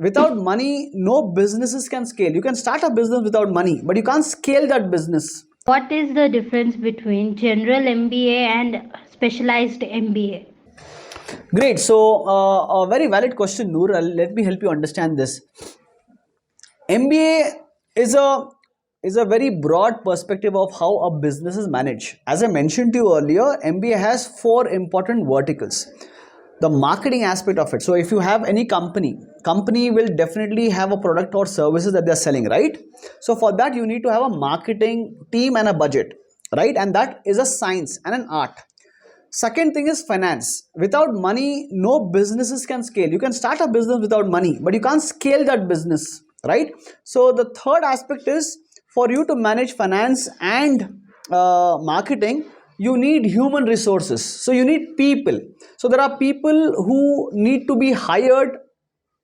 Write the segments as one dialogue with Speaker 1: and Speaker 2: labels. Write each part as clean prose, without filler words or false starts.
Speaker 1: without money, no businesses can scale. You can start a business without money, but you can't scale that business.
Speaker 2: What is the difference between general MBA and specialized MBA?
Speaker 1: Great. So, a very valid question, Noor. Let me help you understand this. MBA is a very broad perspective of how a business is managed. As I mentioned to you earlier, MBA has four important verticals. The marketing aspect of it. So if you have any company will definitely have a product or services that they're selling, right? So for that you need to have a marketing team and a budget, right? And that is a science and an art. Second thing is finance. Without money, no businesses can scale. You can start a business without money, but you can't scale that business, right? So the third aspect is for you to manage finance and marketing, you need human resources. So you need people. So there are people who need to be hired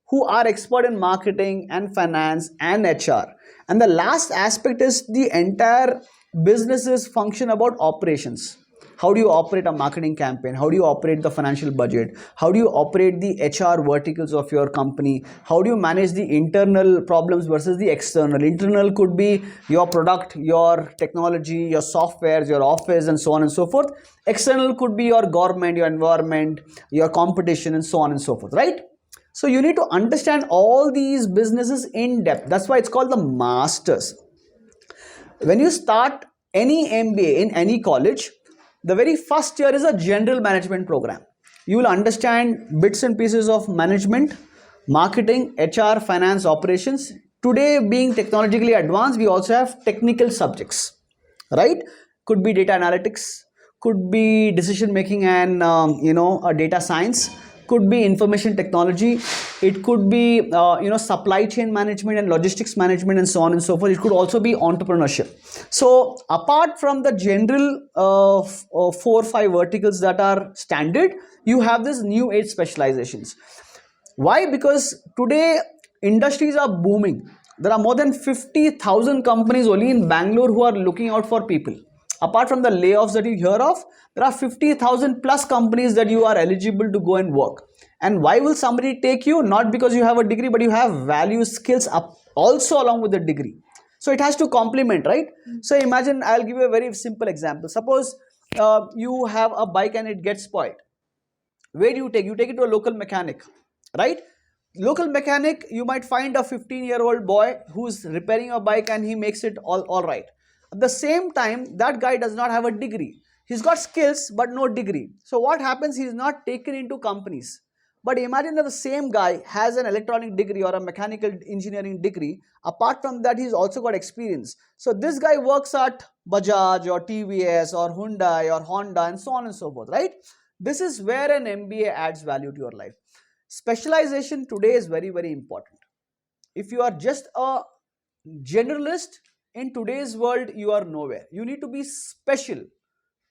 Speaker 1: who are expert in marketing and finance and HR. And the last aspect is the entire businesses function about operations. How do you operate a marketing campaign? How do you operate the financial budget? How do you operate the HR verticals of your company? How do you manage the internal problems versus the external? Internal could be your product, your technology, your softwares, your office, and so on and so forth. External could be your government, your environment, your competition, and so on and so forth, right? So you need to understand all these businesses in depth. That's why it's called the masters. When you start any MBA in any college, the very first year is a general management program. You will understand bits and pieces of management, marketing, HR, finance, operations. Today, being technologically advanced, we also have technical subjects, right? Could be data analytics, could be decision making and a data science, could be information technology, it could be supply chain management and logistics management and so on and so forth. It could also be entrepreneurship. So apart from the general 4 or 5 verticals that are standard, you have this new age specializations. Why? Because today industries are booming. There are more than 50,000 companies only in Bangalore who are looking out for people. Apart from the layoffs that you hear of, there are 50,000 plus companies that you are eligible to go and work. And why will somebody take you? Not because you have a degree, but you have value skills up also along with the degree. So it has to complement, right? So imagine, I'll give you a very simple example. Suppose you have a bike and it gets spoiled. Where do you take? You take it to a local mechanic, right? Local mechanic, you might find a 15-year-old boy who's repairing a bike and he makes it all right. At the same time, that guy does not have a degree. He's got skills but no degree. So what happens? He's not taken into companies. But imagine that the same guy has an electronic degree or a mechanical engineering degree. Apart from that, he's also got experience. So this guy works at Bajaj or TVS or Hyundai or Honda and so on and so forth, right? This is where an MBA adds value to your life. Specialization today is very, very important. If you are just a generalist in today's world, you are nowhere. You need to be special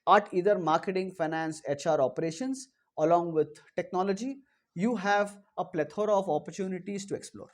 Speaker 1: at either marketing, finance, HR, operations, along with technology. You have a plethora of opportunities to explore.